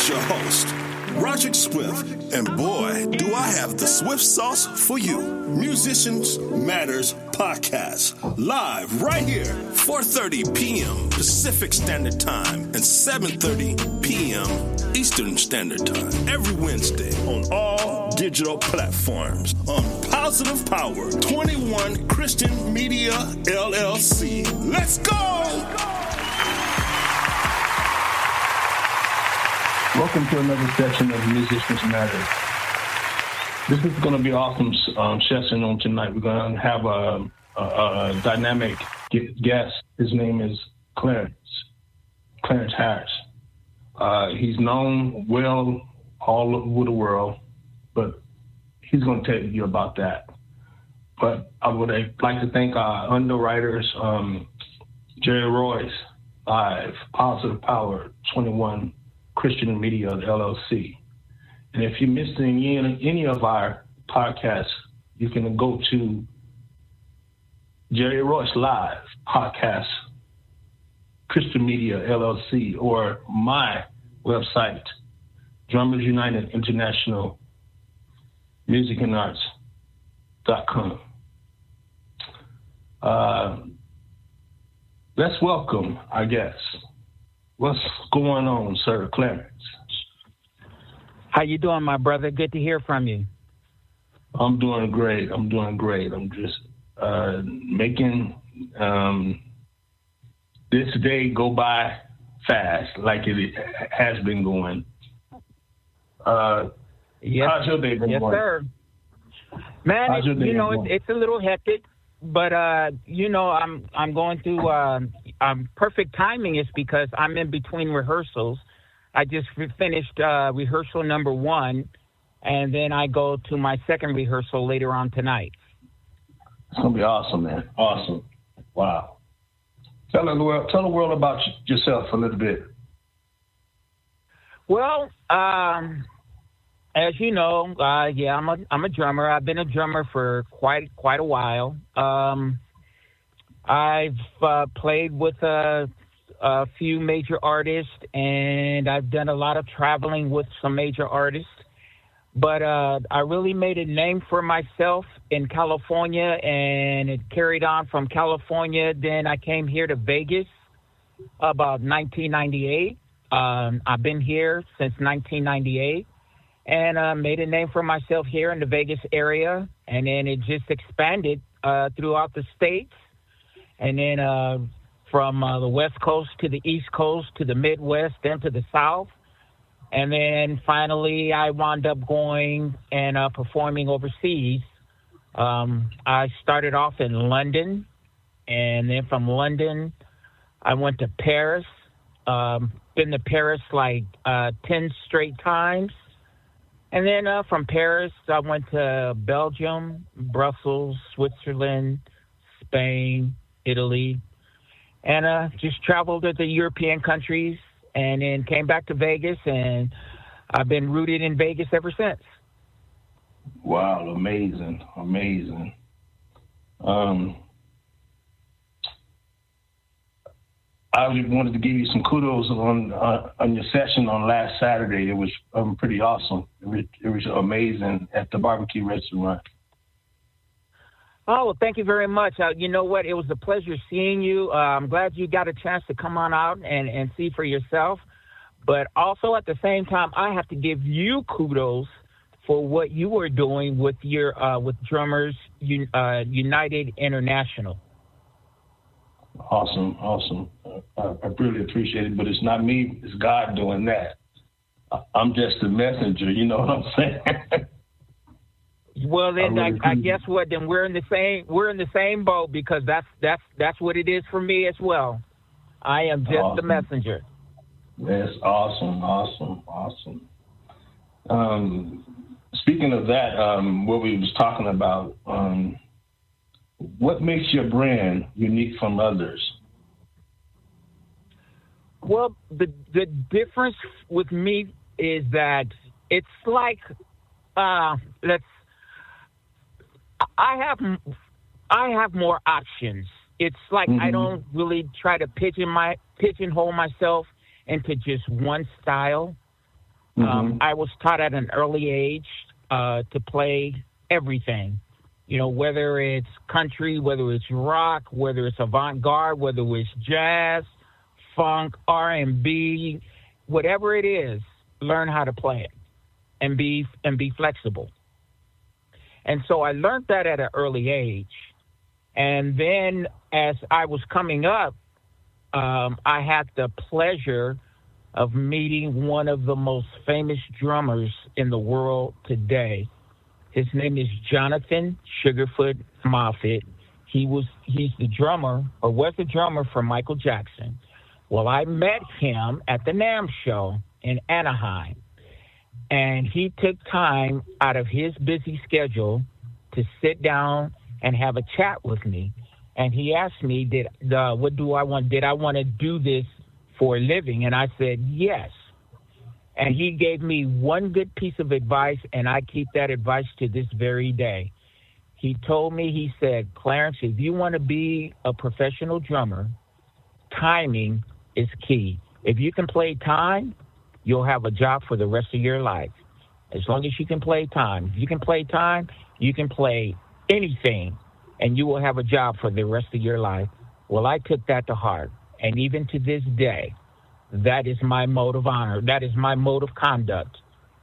is your host, Rodrick Swift, and boy, do I have the Swift sauce for you. Musicians Matters Podcast, live right here, 4:30 p.m. Pacific Standard Time and 7:30 p.m. Eastern Standard Time, every Wednesday on all digital platforms on Positive Power 21 Christian Media LLC. Let's go! Welcome to another session of Musicians Matter. This is going to be an awesome session on tonight. We're going to have a dynamic guest. His name is Clarence Harris. He's known well all over the world, but he's going to tell you about that. But I would like to thank our underwriters, Jerry Royce, Live, Positive Power 21 Christian Media LLC. And if you missed any of our podcasts, you can go to Jerry Royce Live Podcast, Christian Media LLC, or my website, Drummers United International Music and Arts.com. Let's welcome our guests. What's going on, Sir Clarence? How you doing, my brother? Good to hear from you. I'm doing great. I'm just making this day go by fast, like it has been going. Yes, how's your day been yes, going? Sir. Man, it's a little hectic, but I'm going through. Perfect timing is because I'm in between rehearsals. I just finished rehearsal number 1, and then I go to my second rehearsal later on tonight. It's gonna be awesome, man. Awesome. Wow. Tell the world about yourself a little bit. Well, as you know, I'm a drummer. I've been a drummer for quite a while. I've played with a few major artists, and I've done a lot of traveling with some major artists. But I really made a name for myself in California, and it carried on from California. Then I came here to Vegas about 1998. I've been here since 1998, and made a name for myself here in the Vegas area. And then it just expanded throughout the states. And then from the West Coast to the East Coast to the Midwest, then to the South. And then finally I wound up going and performing overseas. I started off in London, and then from London I went to Paris. Been to Paris like 10 straight times. And then from Paris I went to Belgium, Brussels, Switzerland, Spain, Italy, and just traveled to the European countries, and then came back to Vegas, and I've been rooted in Vegas ever since. Wow, amazing. I wanted to give you some kudos on your session on last Saturday. It was pretty awesome. It was amazing at the barbecue restaurant. Oh, well, thank you very much. You know what? It was a pleasure seeing you. I'm glad you got a chance to come on out and see for yourself. But also at the same time, I have to give you kudos for what you were doing with your with Drummers United International. Awesome. I really appreciate it, but it's not me. It's God doing that. I'm just the messenger. You know what I'm saying? Well, then I guess what? Then we're in the same boat, because that's what it is for me as well. I am just the messenger. That's awesome. Speaking of that, what we was talking about, what makes your brand unique from others? Well, the difference with me is that it's like I have more options. It's like I don't really try to pigeonhole myself into just one style. I was taught at an early age to play everything. You know, whether it's country, whether it's rock, whether it's avant-garde, whether it's jazz, funk, R&B, whatever it is, learn how to play it and be flexible. And so I learned that at an early age. And then as I was coming up, I had the pleasure of meeting one of the most famous drummers in the world today. His name is Jonathan Sugarfoot Moffett. He's the drummer, or was the drummer for Michael Jackson. Well, I met him at the NAMM show in Anaheim, and he took time out of his busy schedule to sit down and have a chat with me. And he asked me, what do I want? Did I want to do this for a living? And I said, yes. And he gave me one good piece of advice, and I keep that advice to this very day. He told me, he said, Clarence, if you want to be a professional drummer, timing is key. If you can play time, you'll have a job for the rest of your life. As long as you can play time. If you can play time, you can play anything, and you will have a job for the rest of your life. Well, I took that to heart. And even to this day, that is my mode of honor. That is my mode of conduct.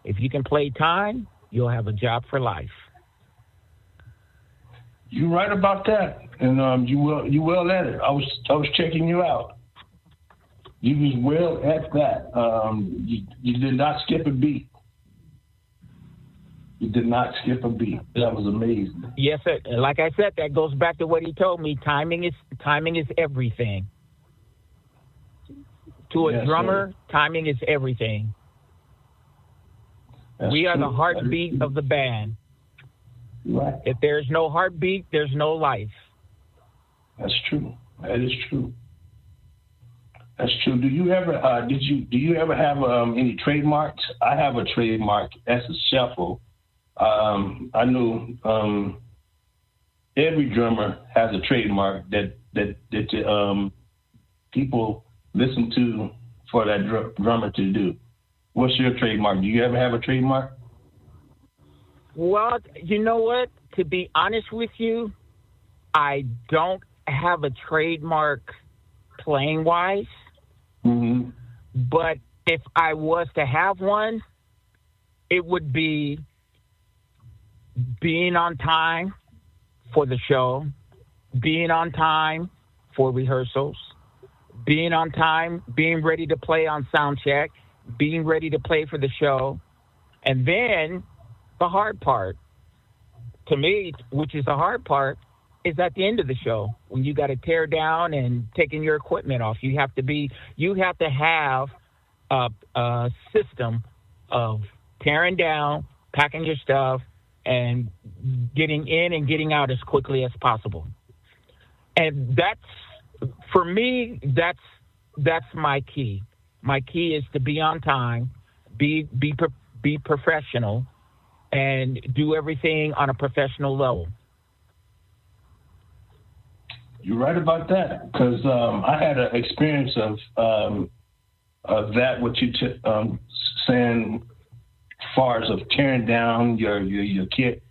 If you can play time, you'll have a job for life. You're right about that, and you well at it. I was checking you out. You was well at that. You did not skip a beat. You did not skip a beat. That was amazing. Yes, sir. Like I said, that goes back to what he told me. Timing is everything. To a drummer, sir, timing is everything. We are the heartbeat of the band. Right. If there's no heartbeat, there's no life. That's true. That is true. That's true. Do you ever have any trademarks? I have a trademark. That's a shuffle. I know every drummer has a trademark that people listen to for that drummer to do. What's your trademark? Do you ever have a trademark? Well, you know what? To be honest with you, I don't have a trademark playing wise. Mm-hmm. But if I was to have one, it would be being on time for the show, being on time for rehearsals, being on time, being ready to play on sound check, being ready to play for the show. And then the hard part, to me, which is the hard part, is at the end of the show when you got to tear down and taking your equipment off. You have to have a system of tearing down, packing your stuff, and getting in and getting out as quickly as possible. And that's, for me, that's my key. My key is to be on time, be professional, and do everything on a professional level. You're right about that, because I had an experience of that, what you saying, as far as of tearing down your kit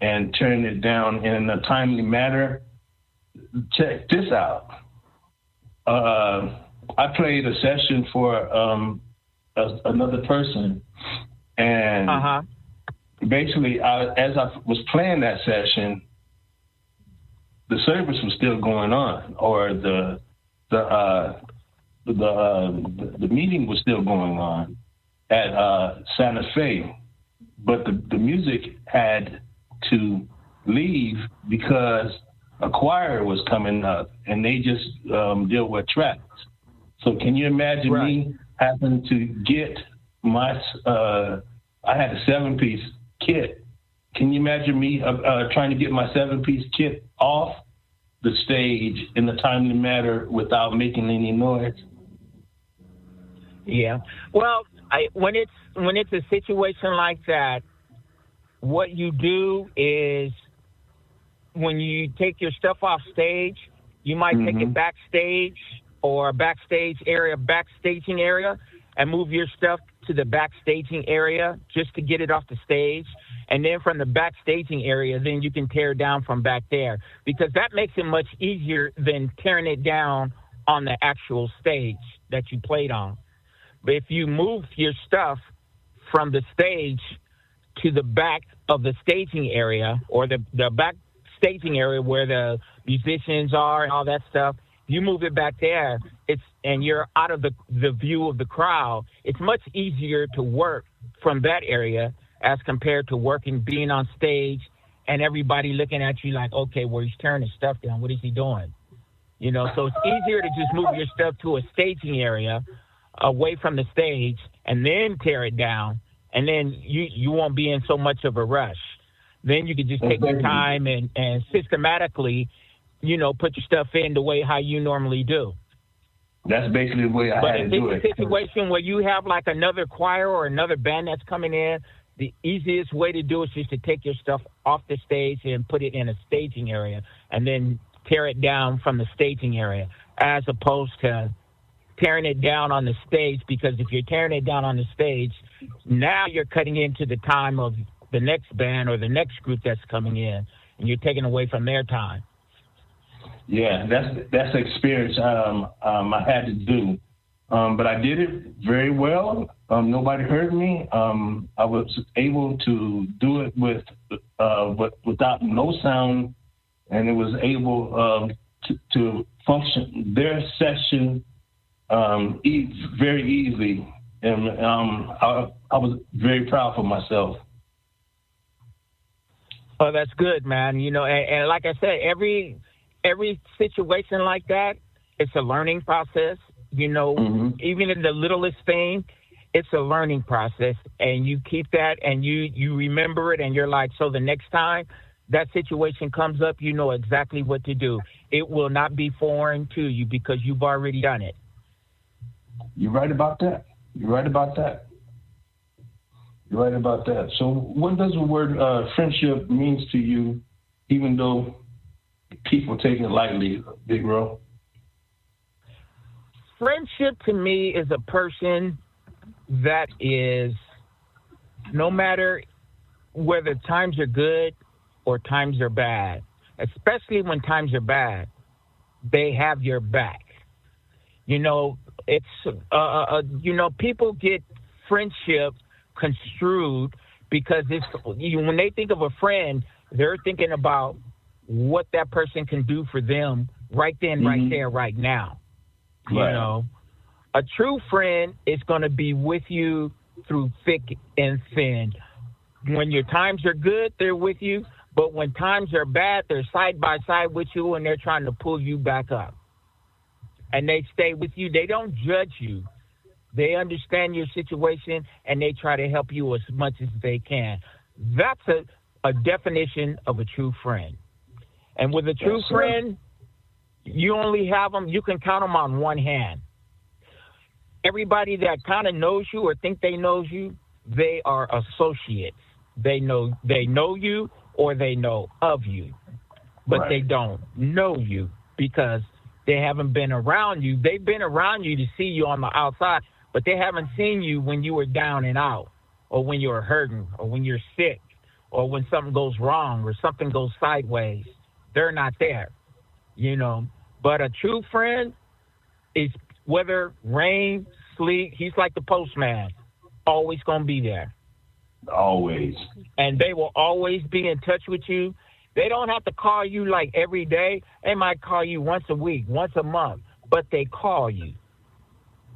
and tearing it down in a timely manner. Check this out. I played a session for another person, and basically, as I was playing that session, the service was still going on, or the meeting was still going on at Santa Fe, but the music had to leave because a choir was coming up, and they just deal with tracks. So can you imagine me having to get my? I had a 7-piece kit. Can you imagine me trying to get my 7-piece kit off the stage in a timely manner without making any noise? Yeah. Well, when it's a situation like that, what you do is when you take your stuff off stage, you might take it backstage or backstaging area, and move your stuff to the back staging area just to get it off the stage. And then from the back staging area, then you can tear it down from back there, because that makes it much easier than tearing it down on the actual stage that you played on. But if you move your stuff from the stage to the back of the staging area, or the back staging area where the musicians are and all that stuff, you move it back there, and you're out of the view of the crowd, it's much easier to work from that area as compared to being on stage and everybody looking at you like, okay, well, he's tearing his stuff down. What is he doing? You know, so it's easier to just move your stuff to a staging area away from the stage and then tear it down, and then you won't be in so much of a rush. Then you can just take your time and systematically, you know, put your stuff in the way how you normally do. That's basically the way I had to do it. But in a situation where you have like another choir or another band that's coming in, the easiest way to do it is just to take your stuff off the stage and put it in a staging area, and then tear it down from the staging area, as opposed to tearing it down on the stage. Because if you're tearing it down on the stage, now you're cutting into the time of the next band or the next group that's coming in, and you're taking away from their time. Yeah, that's the experience I had to do. But I did it very well. Nobody heard me. I was able to do it without no sound, and it was able to function their session very easily. And I was very proud of myself. Oh, that's good, man. You know, and like I said, every situation like that, it's a learning process. You know, even in the littlest thing, it's a learning process, and you keep that and you remember it, and you're like, so the next time that situation comes up, you know exactly what to do. It will not be foreign to you because you've already done it. You're right about that. You're right about that. You're right about that. So what does the word friendship means to you, even though people take it lightly, Big Ro? Friendship to me is a person that is, no matter whether times are good or times are bad, especially when times are bad, they have your back. You know, it's, you know, people get friendship construed because when they think of a friend, they're thinking about what that person can do for them right then, right there, right now. You know, a true friend is going to be with you through thick and thin. When your times are good, they're with you. But when times are bad, they're side by side with you, and they're trying to pull you back up. And they stay with you. They don't judge you. They understand your situation, and they try to help you as much as they can. That's a definition of a true friend. And with a true friend, you only have them, you can count them on one hand. Everybody that kind of knows you or think they know you, they are associates. They know you or they know of you, but they don't know you because they haven't been around you. They've been around you to see you on the outside, but they haven't seen you when you were down and out, or when you were hurting, or when you're sick, or when something goes wrong or something goes sideways. They're not there, you know. But a true friend is, whether rain, sleet, he's like the postman, always going to be there. Always. And they will always be in touch with you. They don't have to call you like every day. They might call you once a week, once a month, but they call you.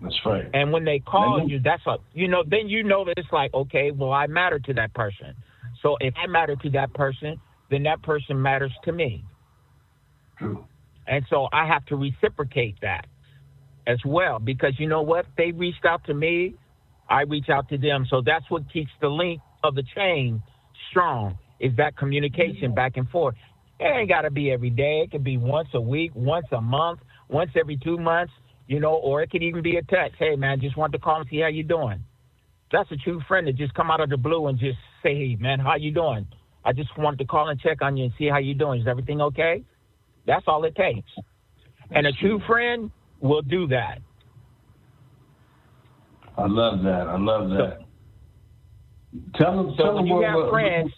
That's right. And when they call you, that's a, you know, then you know that it's like, okay, well, I matter to that person. So if I matter to that person, then that person matters to me. True. And so I have to reciprocate that as well, because you know what? They reached out to me, I reach out to them. So that's what keeps the link of the chain strong, is that communication back and forth. It ain't got to be every day. It could be once a week, once a month, once every 2 months, you know, or it could even be a text. Hey, man, just want to call and see how you doing. That's a true friend that just come out of the blue and just say, hey, man, how you doing? I just wanted to call and check on you and see how you doing. Is everything okay? That's all it takes. And a true friend will do that. I love that. I love that. Tell when you have friends.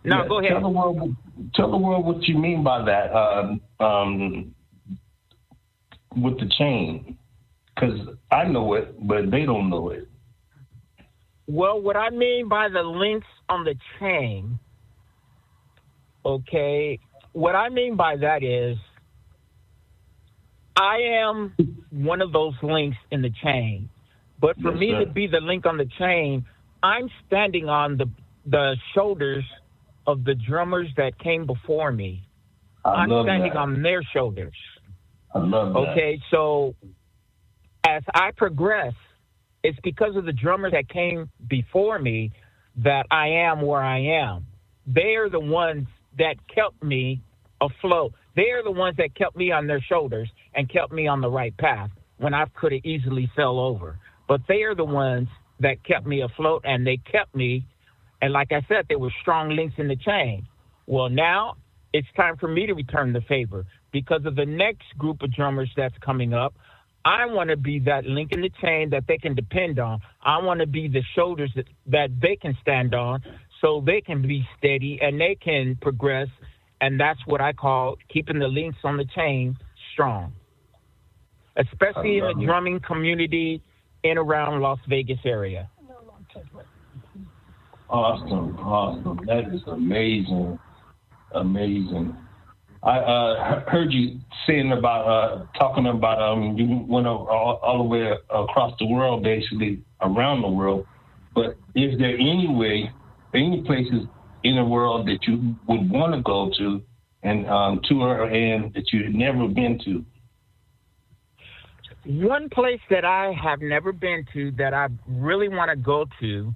No, go ahead. Tell the world what you mean by that. With the chain, because I know it, but they don't know it. Well, what I mean by the links on the chain, okay, what I mean by that is I am one of those links in the chain. But for me to be the link on the chain, I'm standing on the shoulders of the drummers that came before me. I'm standing on their shoulders. I love that. Okay, so as I progress, it's because of the drummers that came before me that I am where I am. They are the ones that kept me afloat. They are the ones that kept me on their shoulders and kept me on the right path when I could have easily fell over. But they are the ones that kept me afloat, and they kept me. And like I said, they were strong links in the chain. Well, now it's time for me to return the favor because of the next group of drummers that's coming up. I want to be that link in the chain that they can depend on. I want to be the shoulders that they can stand on so they can be steady and they can progress. And that's what I call keeping the links on the chain strong, especially in the drumming community in around Las Vegas area. Awesome. That is amazing. I heard you saying about talking about you went all the way across the world, basically around the world. But is there any places in the world that you would want to go to and tour and that you've never been to? One place that I have never been to that I really want to go to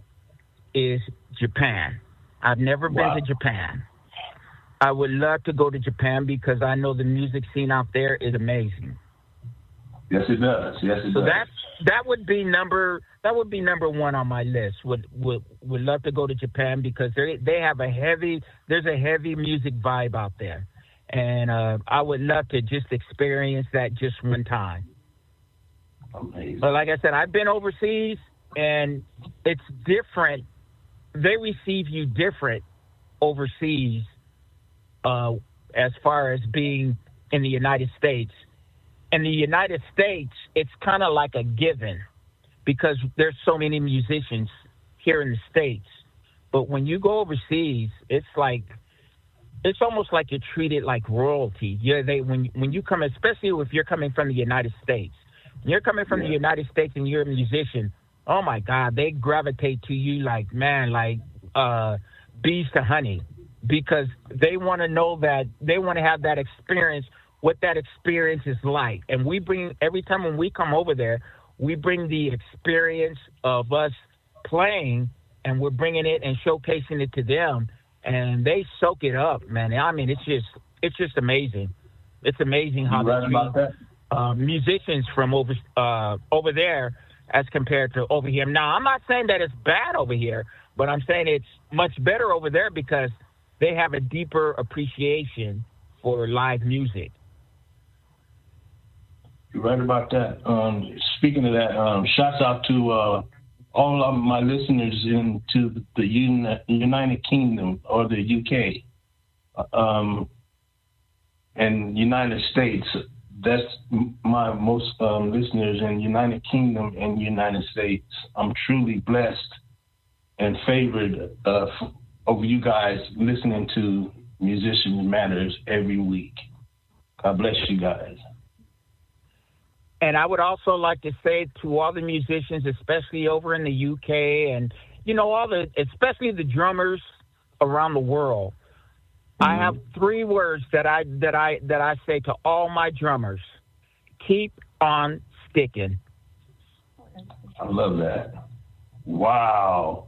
is Japan. I've never been to Japan. I would love to go to Japan because I know the music scene out there is amazing. Yes, it does. So that would be number one on my list. Would love to go to Japan because they have there's a heavy music vibe out there, and I would love to just experience that just one time. Amazing. But like I said, I've been overseas, and it's different. They receive you different overseas as far as being in the United States. In the United States, it's kind of like a given because there's so many musicians here in the States. But when you go overseas, it's almost like you're treated like royalty. When you come, especially if you're coming from the United States. When you're coming from the United States and you're a musician, oh my God, they gravitate to you like bees to honey. Because they want to know that they want to have that experience, what that experience is like. And every time when we come over there, we bring the experience of us playing, and we're bringing it and showcasing it to them, and they soak it up, man. I mean, it's just amazing. It's amazing how they treat musicians from over there as compared to over here. Now, I'm not saying that it's bad over here, but I'm saying it's much better over there because they have a deeper appreciation for live music. You're right about that. Speaking of that, shouts out to all of my listeners into the United Kingdom or the UK and United States. That's my most listeners in United Kingdom and United States. I'm truly blessed and favored over you guys listening to Musicians Matters every week. God bless you guys. And I would also like to say to all the musicians, especially over in the UK and, especially the drummers around the world, I have 3 words that I say to all my drummers. Keep on sticking. I love that. Wow.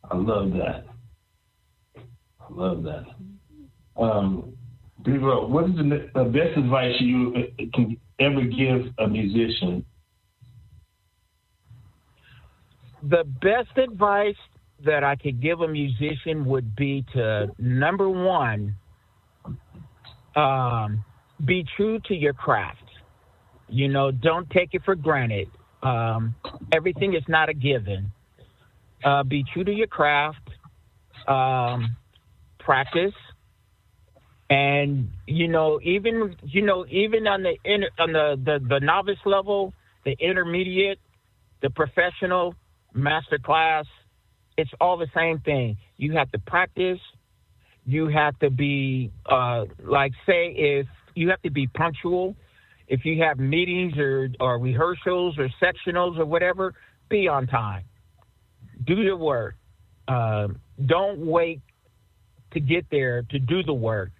I love that. B-Roll, what is the best advice you can ever give a musician? The best advice that I could give a musician would be to, number one, be true to your craft. Don't take it for granted. Everything is not a given. Be true to your craft. Practice, and even on the novice level, the intermediate, the professional, master class, it's all the same thing. You have to practice. You have to be if you have to be punctual. If you have meetings or rehearsals or sectionals or whatever, be on time. Do your work. Don't wait to get there to do the work.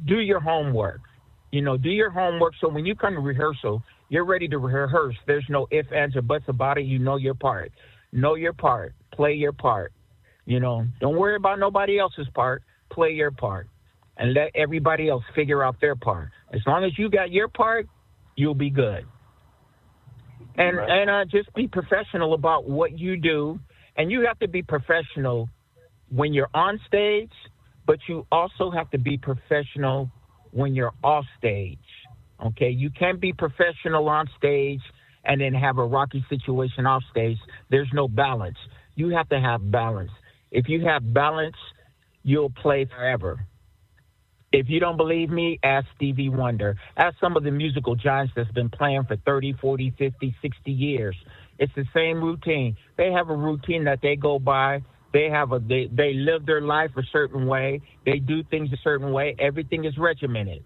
Do your homework. Do your homework so when you come to rehearsal, you're ready to rehearse. There's no ifs, ands, or buts about it. You know your part. Know your part. Play your part. Don't worry about nobody else's part. Play your part. And let everybody else figure out their part. As long as you got your part, you'll be good. And just be professional about what you do. And you have to be professional when you're on stage, but you also have to be professional when you're off stage. Okay? You can't be professional on stage and then have a rocky situation off stage. There's no balance. You have to have balance. If you have balance, you'll play forever. If you don't believe me, ask Stevie Wonder. Ask some of the musical giants that's been playing for 30, 40, 50, 60 years. It's the same routine. They have a routine that they go by. They live their life a certain way. They do things a certain way. Everything is regimented,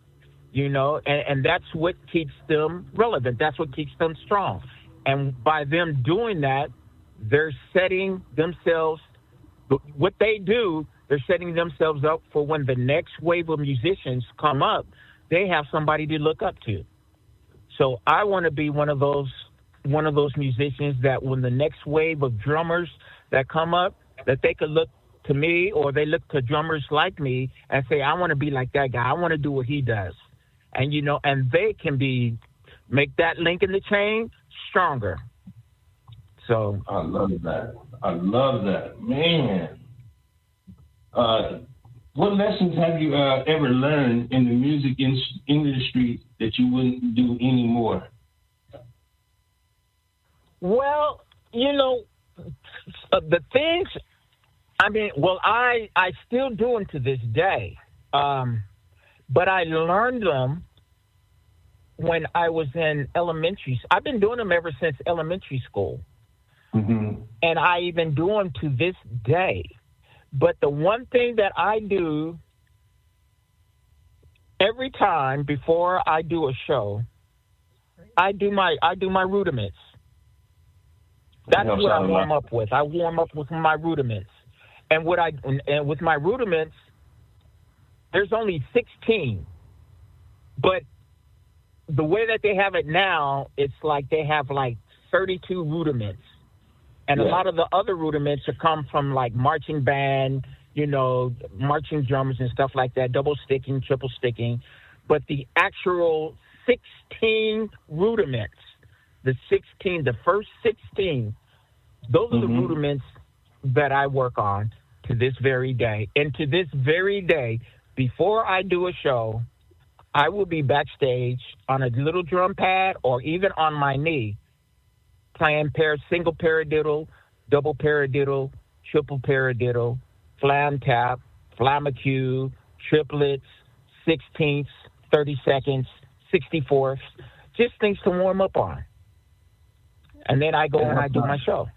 and that's what keeps them relevant. That's what keeps them strong. And by them doing that, they're setting themselves, what they do, they're setting themselves up for when the next wave of musicians come up, they have somebody to look up to. So I want to be one of those musicians that when the next wave of drummers that come up, that they could look to me or they look to drummers like me and say, I want to be like that guy. I want to do what he does. And, and they can make that link in the chain stronger. So I love that. Man. What lessons have you ever learned in the music industry that you wouldn't do anymore? Well, the things, I still do them to this day. But I learned them when I was in elementary. I've been doing them ever since elementary school. Mm-hmm. And I even do them to this day. But the one thing that I do every time before I do a show, I do my rudiments. That's what I warm up with. I warm up with my rudiments. And with my rudiments, there's only 16. But the way that they have it now, it's like they have 32 rudiments. And a lot of the other rudiments have come from marching band, marching drummers and stuff like that, double sticking, triple sticking. But the actual 16 rudiments, the first 16, those are the rudiments that I work on to this very day. And to this very day, before I do a show, I will be backstage on a little drum pad or even on my knee, playing single paradiddle, double paradiddle, triple paradiddle, flam tap, flamacue, triplets, 16ths, 32nds, 64ths, just things to warm up on. And then I go and I do my show.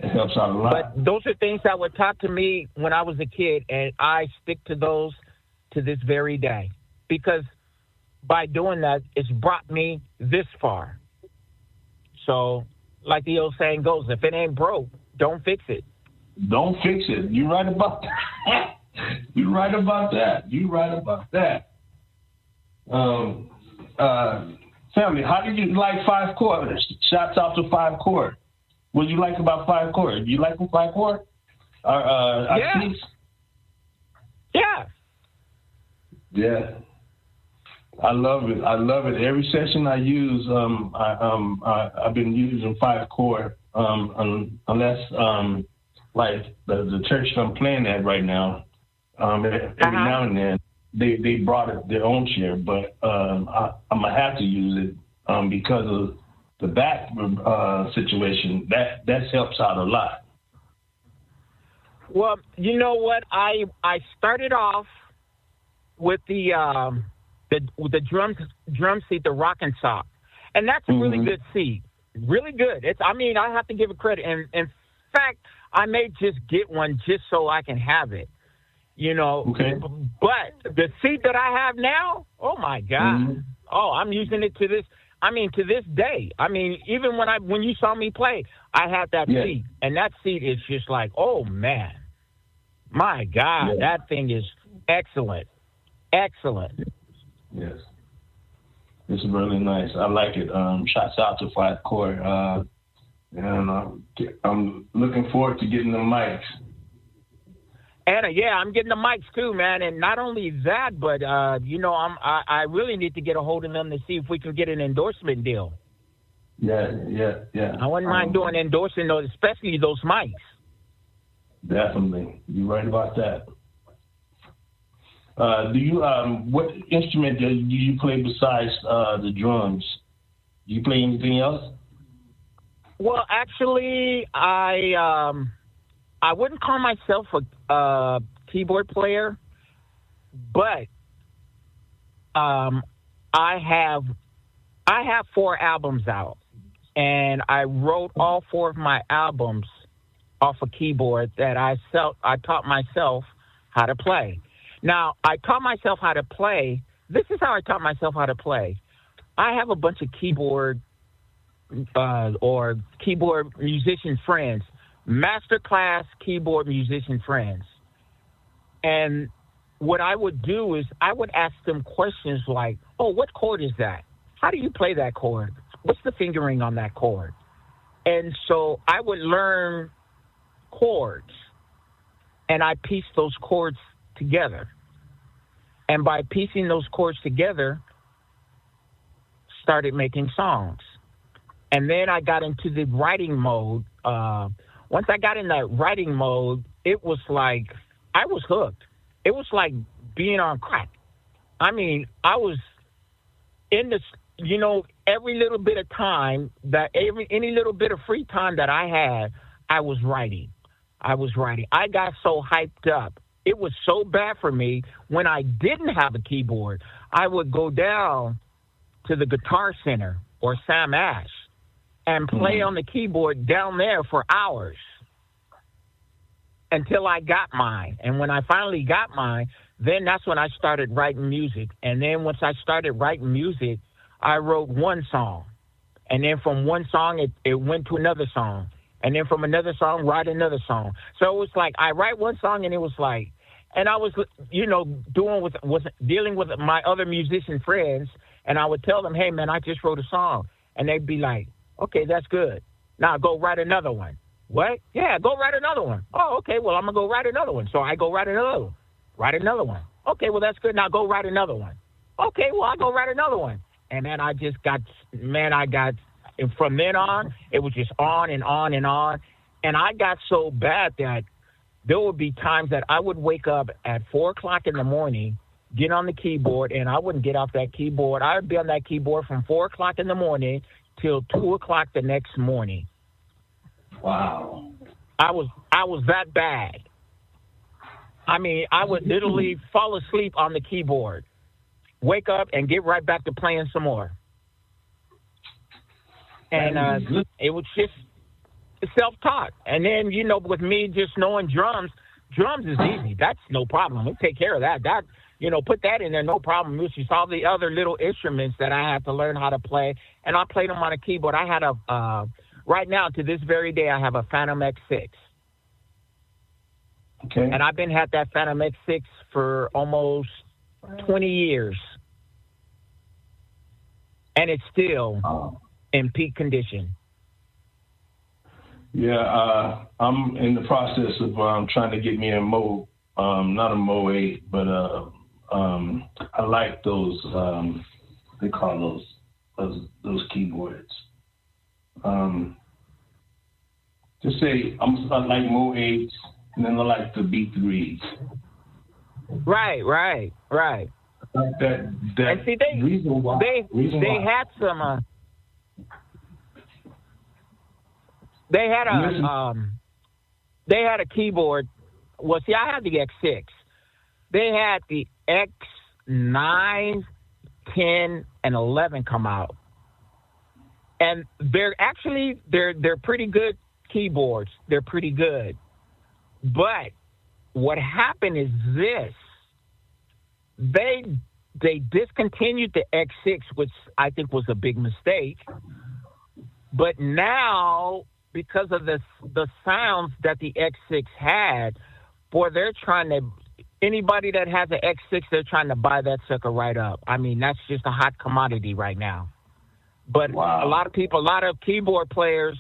It helps out a lot. But those are things that were taught to me when I was a kid, and I stick to those to this very day. Because by doing that, it's brought me this far. So, like the old saying goes, if it ain't broke, don't fix it. Don't fix it. You're right about that. You're right about that. Family, how did you like 5 chords? Shouts out to 5 chord. What do you like about 5 chord? You like 5 chord? Yeah. Yeah. Yeah. I love it. Every session I use, I've been using 5 chord, unless the church I'm playing at right now, every now and then they brought it their own share, but I'm gonna have to use it because of the back situation. That helps out a lot. Well, you know what? I started off with the drum seat, the rocking sock, and that's a really good seat. Really good. I have to give it credit. And in fact, I may just get one just so I can have it. Okay. But the seat that I have now, oh my God. Oh, I'm using it to this day. Even when you saw me play, I had that seat, and that seat is just like, oh man, my God, that thing is excellent. Excellent. Yes. It's really nice. I like it. Shouts out to Five Core. And I'm looking forward to getting the mics. And I'm getting the mics too, man. And not only that, but I really need to get a hold of them to see if we can get an endorsement deal. Yeah. I wouldn't mind endorsing those, especially those mics. Definitely, you're right about that. Do you what instrument do you play besides the drums? Do you play anything else? Well, actually, I wouldn't call myself a keyboard player, but I have 4 albums out, and I wrote all 4 of my albums off a keyboard that I taught myself how to play. Now, I taught myself how to play. This is how I taught myself how to play. I have a bunch of keyboard musician friends, masterclass keyboard musician friends. And what I would do is I would ask them questions like, oh, what chord is that? How do you play that chord? What's the fingering on that chord? And so I would learn chords, and I piece those chords together. And by piecing those chords together, started making songs. And then I got into the writing mode. Once I got in that writing mode, it was like I was hooked. It was like being on crack. I was in this, every little bit of time any little bit of free time that I had, I was writing. I got so hyped up. It was so bad for me when I didn't have a keyboard. I would go down to the Guitar Center or Sam Ash and play on the keyboard down there for hours until I got mine. And when I finally got mine, then that's when I started writing music. And then once I started writing music, I wrote one song. And then from one song, it went to another song. And then from another song, write another song. So it was like I write one song, and it was like, and I was, dealing with my other musician friends, and I would tell them, hey, man, I just wrote a song. And they'd be like, okay, that's good. Now go write another one. What? Yeah, go write another one. Oh, okay, well, I'm going to go write another one. So I go write another one. Write another one. Okay, well, that's good. Now go write another one. Okay, well, I'll go write another one. And then and from then on, it was just on and on and on. And I got so bad that there would be times that I would wake up at 4 o'clock in the morning, get on the keyboard, and I wouldn't get off that keyboard. I would be on that keyboard from 4 o'clock in the morning till 2 o'clock the next morning. Wow. I was that bad. I would literally fall asleep on the keyboard, wake up, and get right back to playing some more. And it was just self-taught. And then, with me just knowing drums is easy. That's no problem. We take care of that. That, put that in there, no problem. It was just all the other little instruments that I had to learn how to play. And I played them on a keyboard. I had right now, to this very day, I have a Phantom X6. Okay. And I've had that Phantom X6 for almost 20 years. And it's still in peak condition. Yeah, I'm in the process of trying to get me a Mo, not a Mo 8, but I like those, they call those keyboards. Just say, I like Mo 8s, and then I like the B3s. Right. Like that and see, they had some They had they had a keyboard. Well, see, I had the X6. They had the X9, 10, and 11 come out, and they're pretty good keyboards. They're pretty good, but what happened is this: they discontinued the X6, which I think was a big mistake. But now, because of the sounds that the X6 had, boy, they're trying to. Anybody that has an X6, they're trying to buy that sucker right up. I mean, that's just a hot commodity right now. But wow. A lot of people, a lot of keyboard players,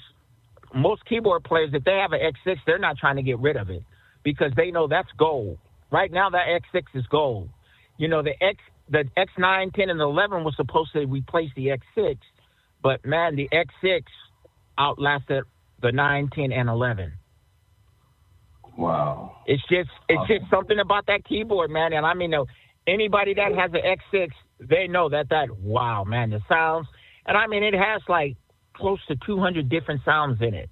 most keyboard players, if they have an X6, they're not trying to get rid of it because they know that's gold. Right now, that X6 is gold. You know, the X9, 10, and 11 was supposed to replace the X6, but man, the X6 outlasted the 9, 10, and 11. Wow. It's just something about that keyboard, man. And I mean, anybody that has an X6, they know that wow, man, the sounds. And I mean, it has like close to 200 different sounds in it.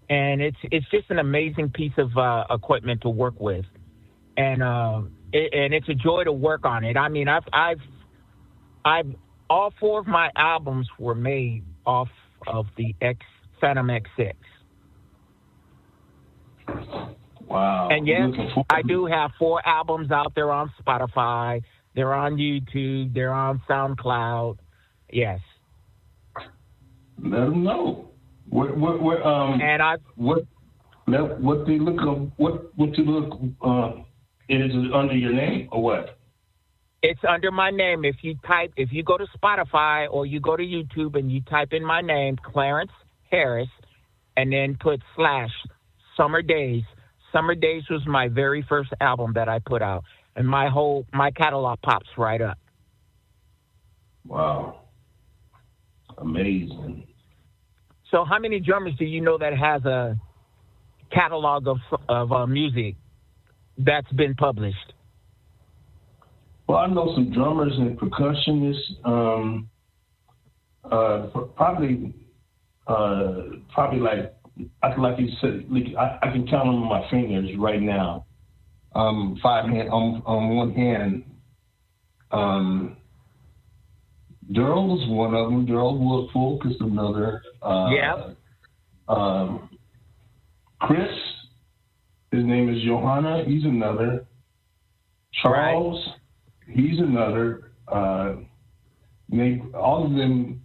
And it's just an amazing piece of equipment to work with. And it's a joy to work on it. I mean, I've all 4 of my albums were made off of the Phantom X6. Wow. And yes, I do have 4 albums out there on Spotify. They're on YouTube. They're on SoundCloud. Yes. Let them know. What they look up? What you look? Is it under your name or what? It's under my name. If you go to Spotify or you go to YouTube and you type in my name, Clarence Harris, and then put / Summer Days. Summer Days was my very first album that I put out, and my catalog pops right up. Wow. Amazing. So how many drummers do you know that has a catalog of music that's been published? Well, I know some drummers and percussionists. Probably like you said, I can count them on my fingers right now. 5 hand on one hand. Daryl's one of them. Daryl Woodfolk is another. Chris, his name is Johanna. He's another. Charles, he's another. All of them.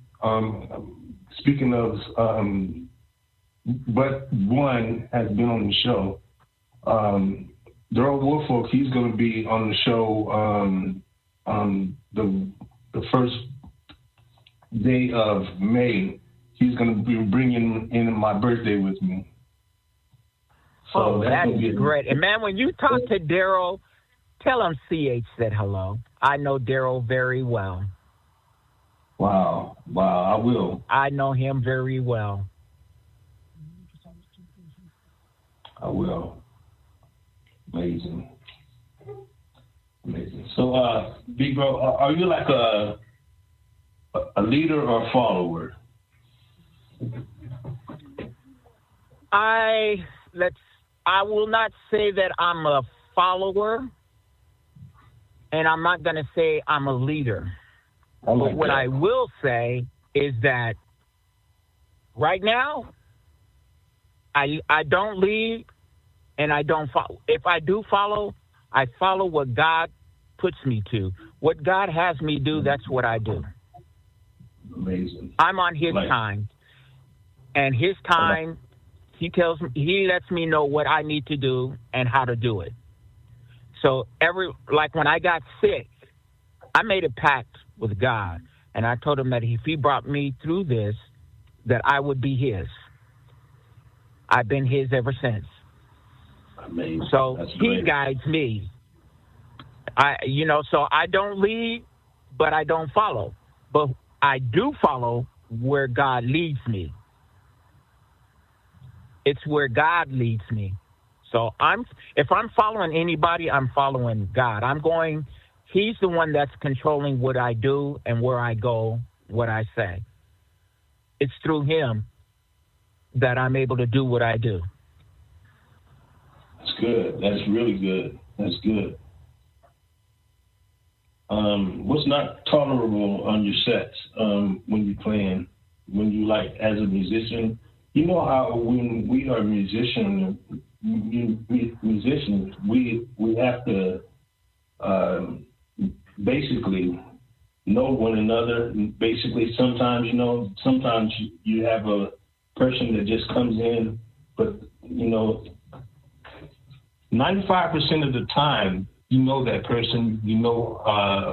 Speaking of, but one has been on the show. Daryl Woodfolk, he's going to be on the show the first day of May. He's going to be bringing in my birthday with me. So that's great. And man, when you talk to Daryl, tell him CH said hello. I know Daryl very well. Wow, I will. I know him very well. I will. Amazing. So, Big Bro, are you like a leader or a follower? I will not say that I'm a follower, and I'm not going to say I'm a leader. But what I will say is that right now, I don't lead and I don't follow. If I do follow, I follow what God puts me to. What God has me do, that's what I do. Amazing. I'm on His time. And His time, He lets me know what I need to do and how to do it. So when I got sick, I made a pact with God. And I told Him that if He brought me through this, that I would be His. I've been His ever since. Amazing. So He guides me. So I don't lead, but I don't follow. But I do follow where God leads me. It's where God leads me. So if I'm following anybody, I'm following God. He's the one that's controlling what I do and where I go, what I say. It's through Him that I'm able to do what I do. That's good. That's really good. That's good. What's not tolerable on your sets when you're playing, when you like as a musician? You know how when we are musicians, we have to basically know one another. Basically, sometimes you have a person that just comes in, but 95% of the time, you know that person.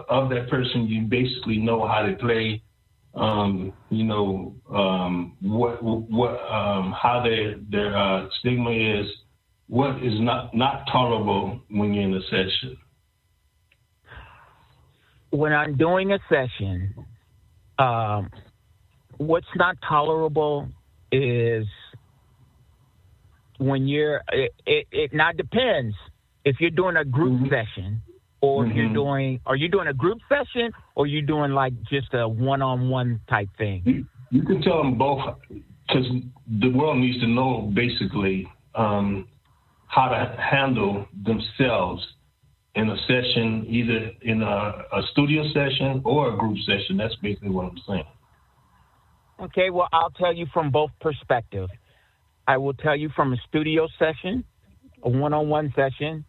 Of that person, you basically know how they play. How their stigma is. What is not tolerable when you're in a session? When I'm doing a session, what's not tolerable is when it now depends if you're doing a group session or if are you doing a group session or are you doing like just a one-on-one type thing? You can tell them both because the world needs to know basically how to handle themselves in a session, either in a studio session or a group session. That's basically what I'm saying. Okay, well, I'll tell you from both perspectives. I will tell you from a studio session, a one-on-one session.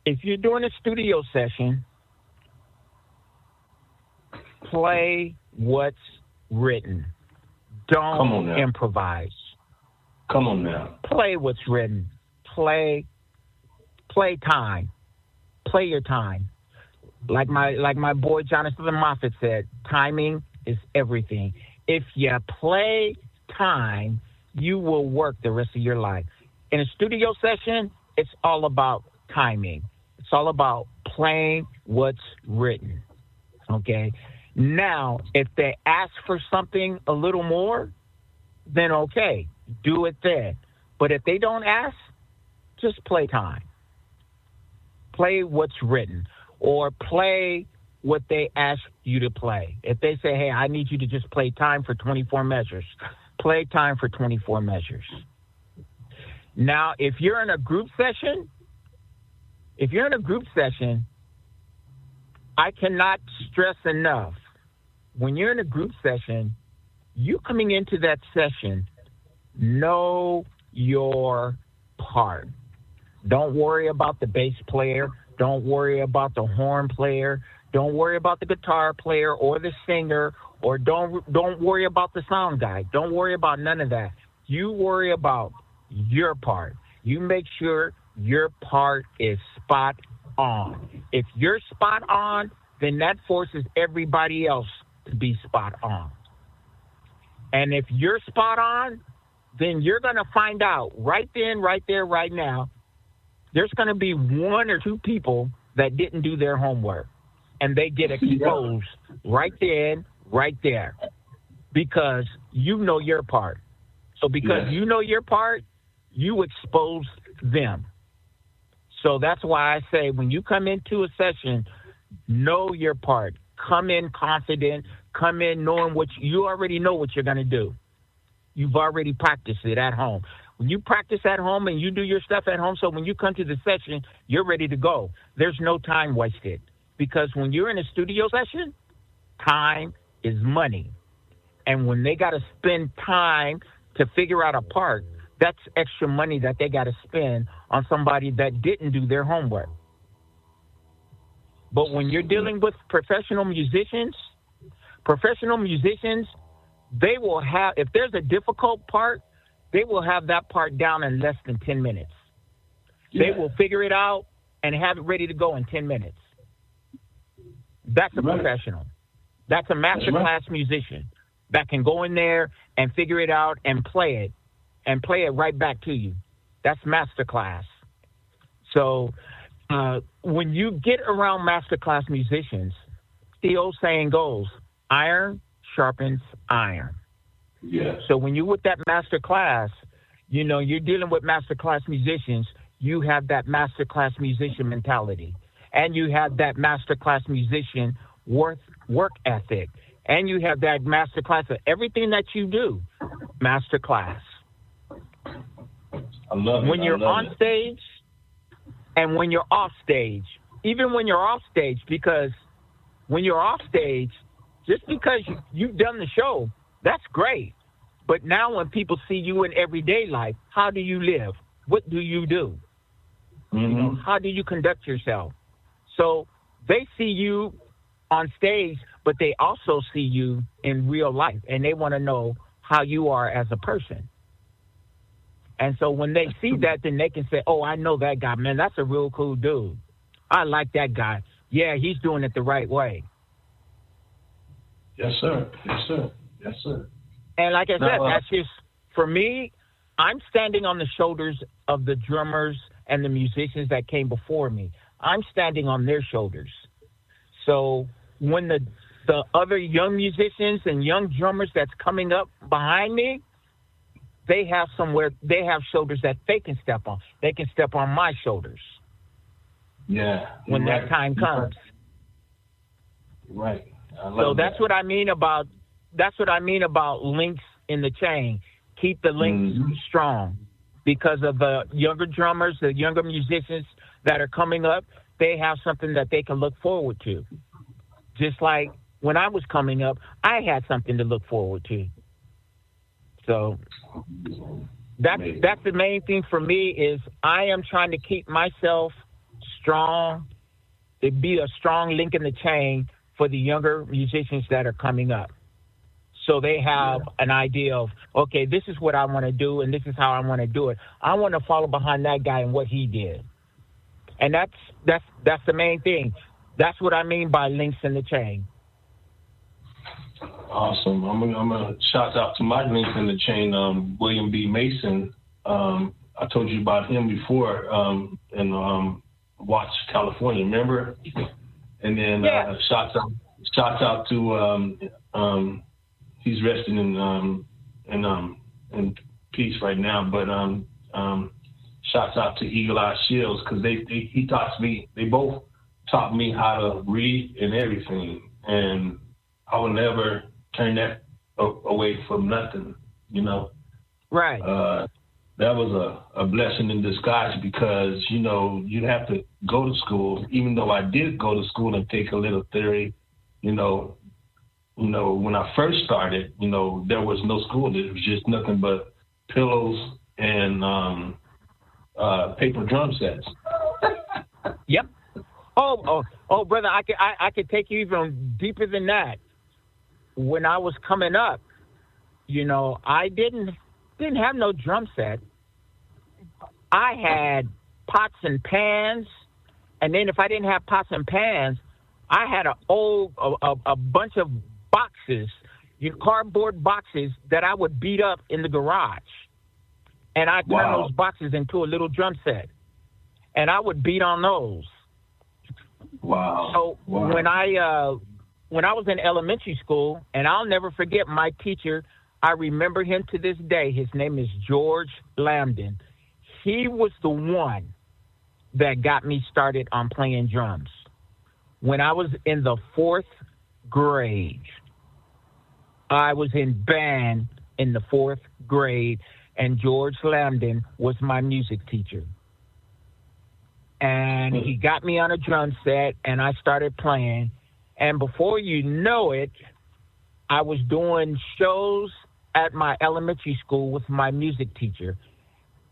If you're doing a studio session, play what's written. Don't improvise. Come on now. Play what's written. Play time. Play your time. Like my boy Jonathan Moffat said, timing is everything. If you play time, you will work the rest of your life. In a studio session, it's all about timing. It's all about playing what's written. Okay? Now, if they ask for something a little more, then okay, do it then. But if they don't ask, just play time. Play what's written or play what they ask you to play. If they say, hey, I need you to just play time for 24 measures, play time for 24 measures. Now, if you're in a group session, I cannot stress enough, when you're in a group session, you coming into that session, know your part. Don't worry about the bass player. Don't worry about the horn player. Don't worry about the guitar player or the singer, or don't worry about the sound guy. Don't worry about none of that. You worry about your part. You make sure your part is spot on. If you're spot on, then that forces everybody else to be spot on. And if you're spot on, then you're going to find out right then, right there, right now, there's going to be one or two people that didn't do their homework, and they get exposed right then, right there, because you know your part. So because you know your part, you expose them. So that's why I say when you come into a session, know your part. Come in confident. Come in knowing you already know what you're going to do. You've already practiced it at home. When you practice at home and you do your stuff at home, so when you come to the session, you're ready to go. There's no time wasted. Because when you're in a studio session, time is money. And when they got to spend time to figure out a part, that's extra money that they got to spend on somebody that didn't do their homework. But when you're dealing with professional musicians, they will have, if there's a difficult part, they will have that part down in less than 10 minutes. They will figure it out and have it ready to go in 10 minutes. That's a professional. That's a masterclass musician that can go in there and figure it out and play it right back to you. That's masterclass. So when you get around masterclass musicians, the old saying goes, iron sharpens iron. Yeah. So when you're with that master class, you're dealing with master class musicians, you have that master class musician mentality. And you have that master class musician work ethic. And you have that master class of everything that you do, master class. I love it. When you're on stage and when you're off stage, even when you're off stage, because when you're off stage, just because you've done the show, that's great. But now when people see you in everyday life, how do you live? What do you do? How do you conduct yourself? So they see you on stage, but they also see you in real life, and they want to know how you are as a person. And so when they see that, then they can say, oh, I know that guy, man, that's a real cool dude. I like that guy. Yeah, he's doing it the right way. Yes, sir. Yes, sir. Yes, sir. And like I said, that's just, for me, I'm standing on the shoulders of the drummers and the musicians that came before me. I'm standing on their shoulders. So when the other young musicians and young drummers that's coming up behind me, they have shoulders that they can step on. They can step on my shoulders. Yeah. When that time comes. Right. So that's what I mean about links in the chain. Keep the links strong, because of the younger drummers, the younger musicians that are coming up. They have something that they can look forward to. Just like when I was coming up, I had something to look forward to. So that's the main thing for me, is I am trying to keep myself strong, to be a strong link in the chain for the younger musicians that are coming up. So they have an idea of, okay, this is what I want to do, and this is how I want to do it. I want to follow behind that guy and what he did. And that's the main thing. That's what I mean by links in the chain. Awesome. I'm gonna shout out to my links in the chain. William B. Mason. I told you about him before in Watts, California. Remember? And then shouts out to he's resting in peace right now. But shouts out to Eagle Eye Shields, because they both taught me how to read and everything, and I would never turn that away from nothing, Right. That was a blessing in disguise, because, you have to go to school. Even though I did go to school and take a little theory, when I first started, there was no school. It was just nothing but pillows and paper drum sets. Yep. Oh, brother, I could take you even deeper than that. When I was coming up, I didn't have no drum set. I had pots and pans, and then if I didn't have pots and pans, I had a bunch of boxes, cardboard boxes that I would beat up in the garage, and I turn those boxes into a little drum set, and I would beat on those. Wow. So when I was in elementary school, and I'll never forget my teacher, I remember him to this day. His name is George Lambden. He was the one that got me started on playing drums. When I was in the 4th grade, I was in band in the 4th grade, and George Lambden was my music teacher. And he got me on a drum set, and I started playing. And before you know it, I was doing shows at my elementary school with my music teacher.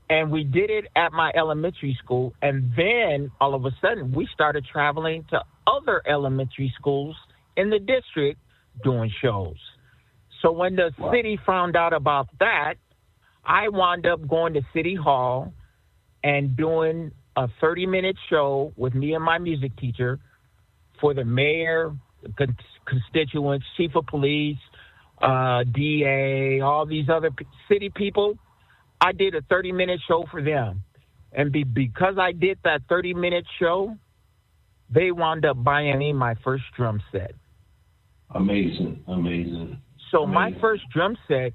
And we did it at my elementary school. And then all of a sudden, we started traveling to other elementary schools in the district doing shows. So when the city found out about that, I wound up going to City Hall and doing a 30-minute show with me and my music teacher for the mayor, constituents, chief of police, DA, all these other city people. I did a 30-minute show for them. And because I did that 30-minute show, they wound up buying me my first drum set. Amazing. So my first drum set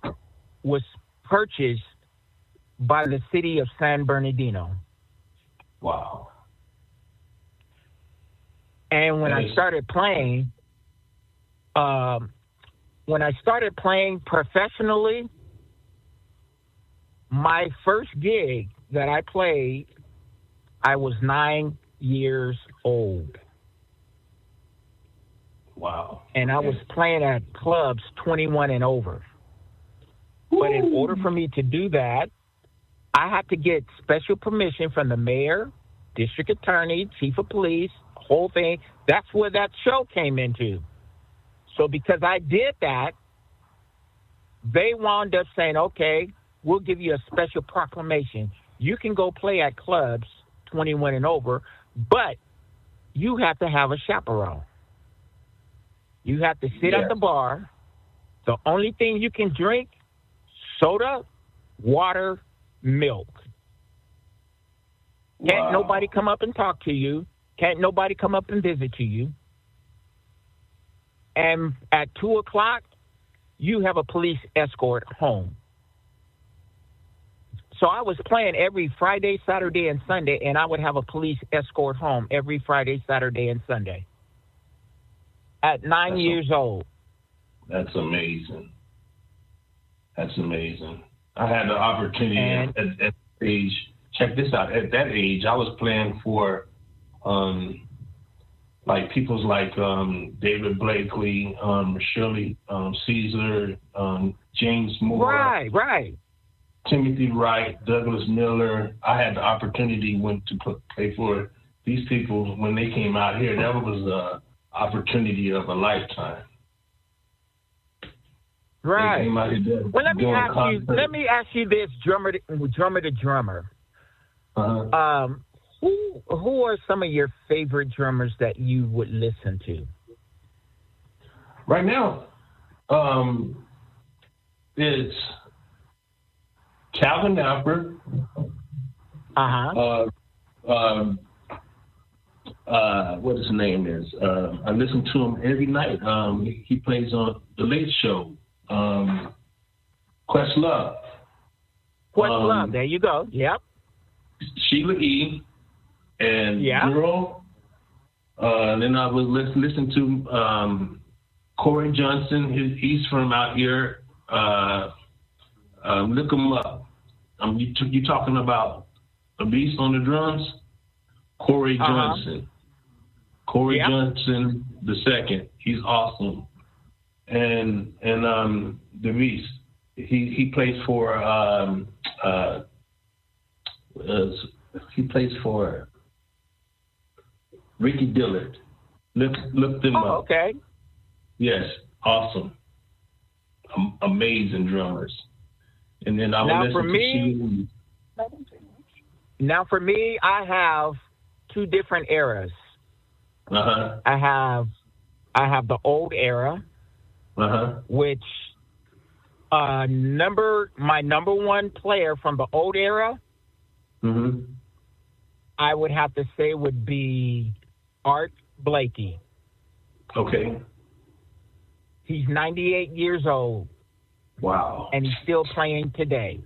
was purchased by the city of San Bernardino. Wow. And when I started playing, professionally, my first gig that I played, I was 9 years old. Wow. And I was playing at clubs 21 and over. But in order for me to do that, I had to get special permission from the mayor, district attorney, chief of police, whole thing. That's where that show came into. So because I did that, they wound up saying, okay, we'll give you a special proclamation. You can go play at clubs 21 and over, but you have to have a chaperone. You have to sit at the bar. The only thing you can drink, soda, water, milk. Can't nobody come up and talk to you. Can't nobody come up and visit to you. And at 2 o'clock, you have a police escort home. So I was playing every Friday, Saturday, and Sunday, and I would have a police escort home every Friday, Saturday, and Sunday. At 9 years old. That's amazing. That's amazing. I had the opportunity at that age. Check this out. At that age, I was playing for like people's like David Blakely, Shirley Caesar, James Moore. Right. Timothy Wright, Douglas Miller. I had the opportunity to play for these people when they came out here. That was a opportunity of a lifetime. Right. Well, let me ask you this, drummer to drummer. Uh-huh. Who are some of your favorite drummers that you would listen to? Right now, it's Calvin Knapper. What his name is? I listen to him every night. He plays on The Late Show. Questlove. Questlove. There you go. Yep. Sheila E. And Girl. Then I would listen to Corey Johnson. He's from out here. Look him up. You talking about a beast on the drums? Corey Johnson. Corey Johnson the second. He's awesome. And the beast. He plays for Ricky Dillard. Look them up. Okay. Yes, awesome. Amazing drummers. And then I will listen to Now for me, I have two different eras. Uh-huh. I have the old era, which my number one player from the old era, I would have to say would be Art Blakey. Okay. He's 98 years old. Wow. And he's still playing today.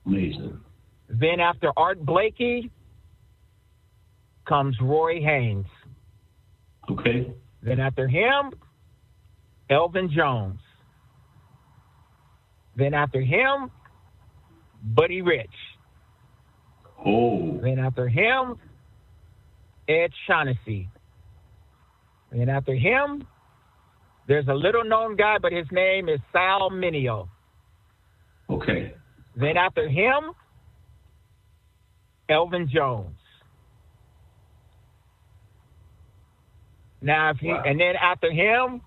Amazing. Then after Art Blakey comes Roy Haynes. Okay. Then after him, Elvin Jones. Then after him, Buddy Rich. Oh. Then after him, Ed Shaughnessy. And after him, there's a little-known guy, but his name is Sal Mineo. Okay. Then after him, Elvin Jones. Now, and then after him,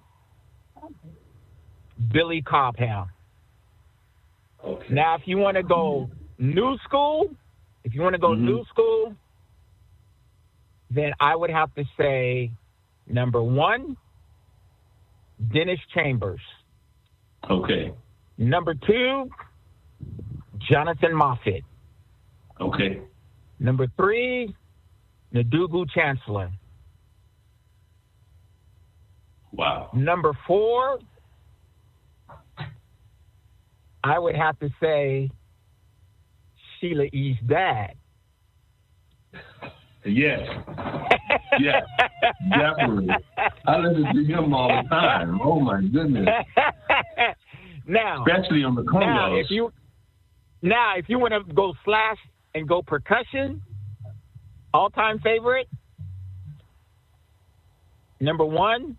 Billy Cobham. Okay. Now, if you want to go new school, new school, then I would have to say, number one, Dennis Chambers. Okay. Number two, Jonathan Moffett. Okay. Number three, Ndugu Chancellor. Wow. Number four, I would have to say Sheila E.'s dad. Yes. Yes. Definitely. I listen to him all the time. Oh my goodness. Now, especially on the congos. Now, if you want to go slash and go percussion, all-time favorite, number 1,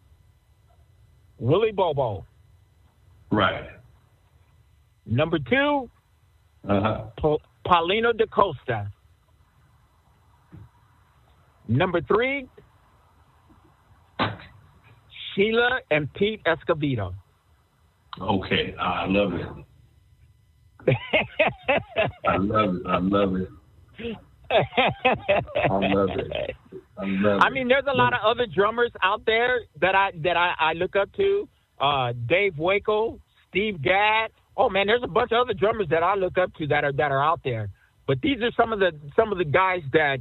Willie Bobo. Right. Number 2, Paulino da Costa. Number 3, Sheila and Pete Escobedo. Okay, I love it. I love it. I love it. I mean, there's a lot of other drummers out there that I look up to. Dave Waco, Steve Gadd. Oh man, there's a bunch of other drummers that I look up to that are out there. But these are some of the guys that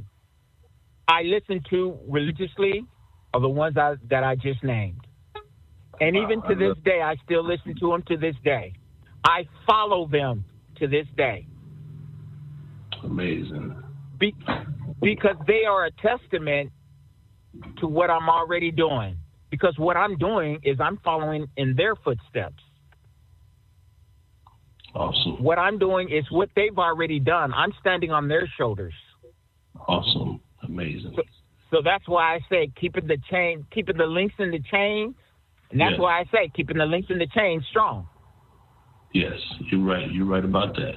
I listen to religiously, are the ones that I just named. And even to this day, I still listen to them to this day. I follow them to this day. Amazing. Because they are a testament to what I'm already doing. Because what I'm doing is I'm following in their footsteps. Awesome. What I'm doing is what they've already done. I'm standing on their shoulders. Awesome. Amazing. So that's why I say keeping the links in the chain. And that's why I say keeping the links in the chain strong. Yes, you're right. You're right about that.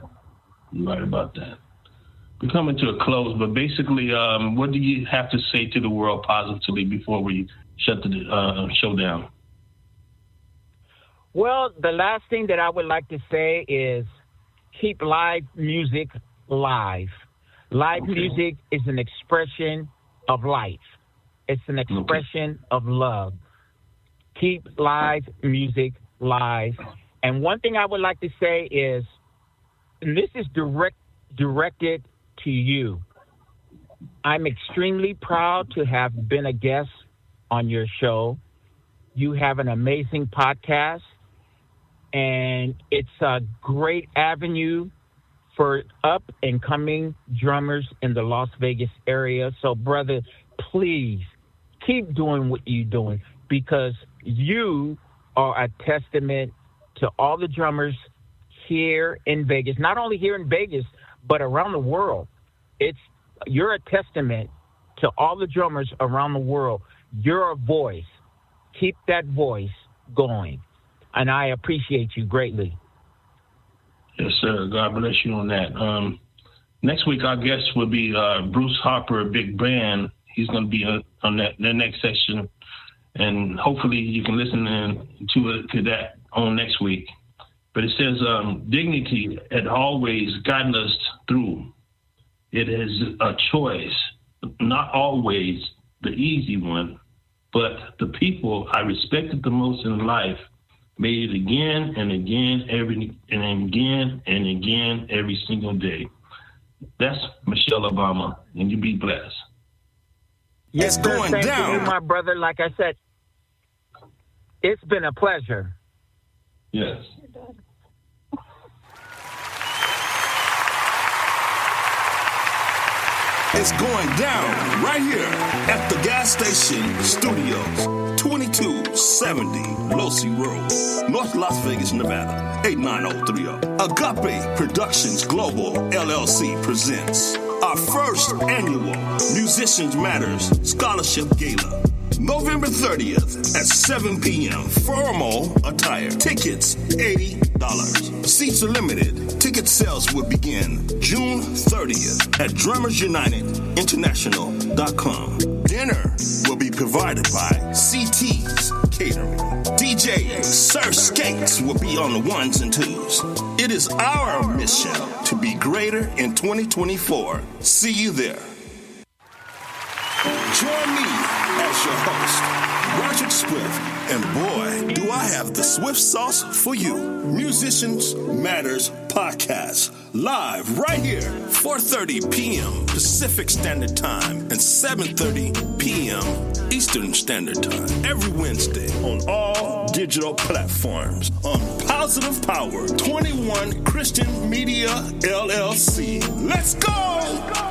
We're coming to a close, but basically, what do you have to say to the world positively before we shut the show down? Well, the last thing that I would like to say is keep live music live. Live music is an expression of life. It's an expression of love. Keep live music live. And one thing I would like to say is, and this is directed to you, I'm extremely proud to have been a guest on your show. You have an amazing podcast, and it's a great avenue for up and coming drummers in the Las Vegas area. So, brother, please keep doing what you're doing, because you are a testament to all the drummers here in Vegas, not only here in Vegas, but around the world. You're a testament to all the drummers around the world. You're a voice. Keep that voice going. And I appreciate you greatly. Yes, sir. God bless you on that. Next week, our guest will be Bruce Harper, Big Band. He's going to be on the next session. And hopefully you can listen to that on next week. But it says, dignity had always gotten us through. It is a choice, not always the easy one, but the people I respected the most in life made it again and again, every single day. That's Michelle Obama, and you be blessed. Yes, it's going thank down. You, my brother. Like I said, it's been a pleasure. Yes. It's going down right here at the gas station studios, 2270 Losey Road, North Las Vegas, Nevada, 89030. Agape Productions Global LLC presents our first annual Musicians Matters Scholarship Gala, November 30th at 7 p.m. Formal attire. Tickets, $80. Seats are limited. Ticket sales will begin June 30th at DrummersUnitedInternational.com. Dinner will be provided by CT's Catering. DJ Sir Skates will be on the ones and twos. It is our mission to be greater in 2024. See you there. Join me as your host, Rodrick Swift, and boy, do I have the Swift sauce for you. Musicians Matters Podcast, live right here, 4:30 p.m. Pacific Standard Time and 7:30 p.m. Eastern Standard Time, every Wednesday on all digital platforms on Positive Power 21 Christian Media LLC. Let's go!